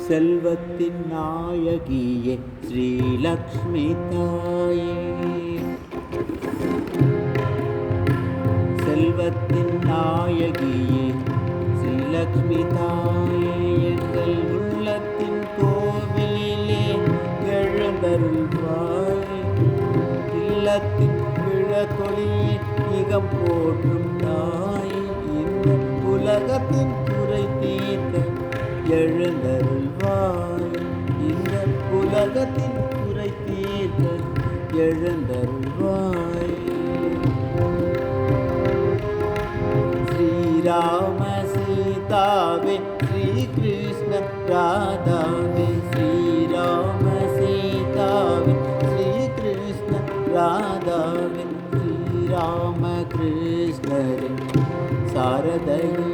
செல்வத்தின் நாயகியே ஸ்ரீலக்ஷ்மி தாயே, செல்வத்தின் நாயகியே ஸ்ரீலக்ஷ்மி தாயே, எங்கள் உள்ளத்தின் கோவிலிலே எழுந்தருள்வாயே. இல்லத்தின் விழக்கொடியே இகம் போற்றும் தாயே, இந்த உலகத்தின் குறை தீர்க்க எழுந்தருள்வாய். இந்த உலகத்தின் குறை தீர்க்க எழுந்தருள்வாய். ஸ்ரீராம சீதாவே ஸ்ரீ கிருஷ்ண ராதாவே, ஸ்ரீராம சீதாவே ஸ்ரீ கிருஷ்ண ராதாவே, ஸ்ரீராம கிருஷ்ணரே சாரதையே,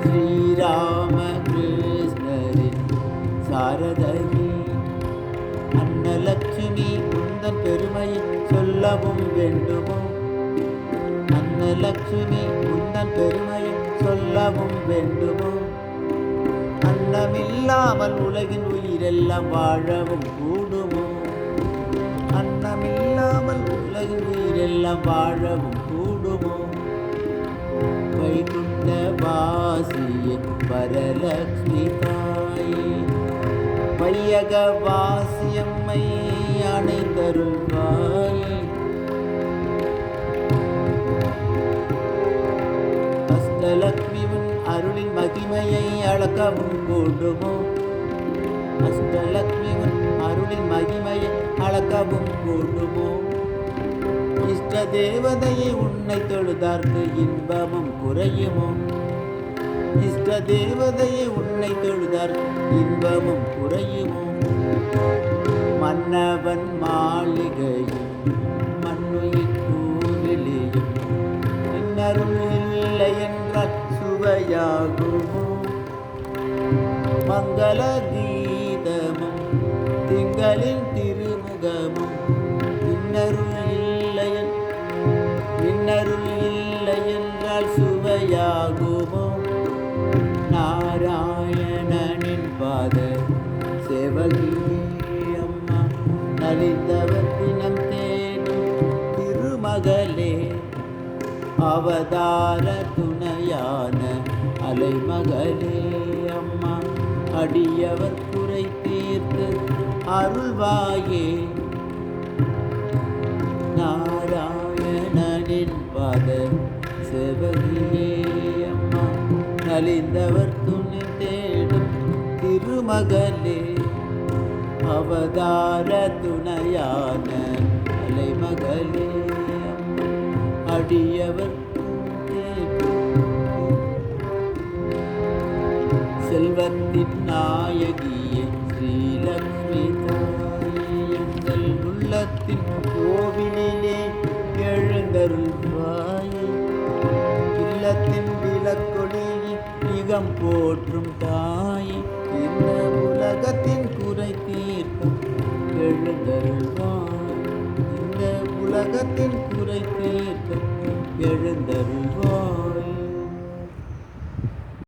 ஸ்ரீராம கிருஷ்ணரே சாரதையே. அன்னலட்சுமி உந்தன் பெருமையை சொல்லவும் வேண்டுமோ, அன்னலட்சுமி உந்தன் பெருமையை சொல்லவும் வேண்டுமோ. அன்னமில்லாமல் உலகின் உயிரெல்லாம் வாழவும் கூடுமோ, அன்னமில்லாமல் உலகின் உயிரெல்லாம் வாழவும் கூடுமோ. வைகுண்ட வாசியே வரலக்ஷ்மி தாயே, வையக வாசியம்மை அணைந்தருள்வாயே. அஷ்டலக்ஷ்மி உன் அருளின் மகிமையை அளக்கவும் கூடுமோ, அஷ்டலக்ஷ்மி உன் அருளின் மகிமையை அளக்கவும் கூடுமோ. இஷ்ட தேவதையை உன்னை தொழுதார்க்கு இன்பமும் குறையுமோ, இஷ்ட தேவதையை உன்னை தொழுதார்க்கு இன்பமும் குறையுமோ. மன்னவன் மாளிகையும் மண்ணுயிர் கூறிலேயும் இன்னருள் இல்லை என்றால் சுவையாகுமோ. மங்கள கீதமும் திங்களின் திருமுகமும் இன்னருள் இல்லை என்றால் சுவையாகுமோ. நாராயணனின் பாத சேவகியே அம்மா, நலிந்தவர் தினம் தேடும் திருமகளே, அவதார துணையான அலைமகளே அம்மா, அடியவர் குறை தீர்த்து அருள்வாயே. நாராயணனின் பாத சேவகியே அம்மா, நலிந்தவர் துணை தேடும் திருமகளே, அவதார துணையான அலைமகளே அம்மா, அடியவர் செல்வத்தின் நாயகியே ஸ்ரீலக்ஷ்மி தாயே, எங்கள் உள்ளத்தின் கோவிலிலே எழுந்தருள்வாயே. இல்லத்தின் விளக்கொடி யுகம் போற்றும் தாயே,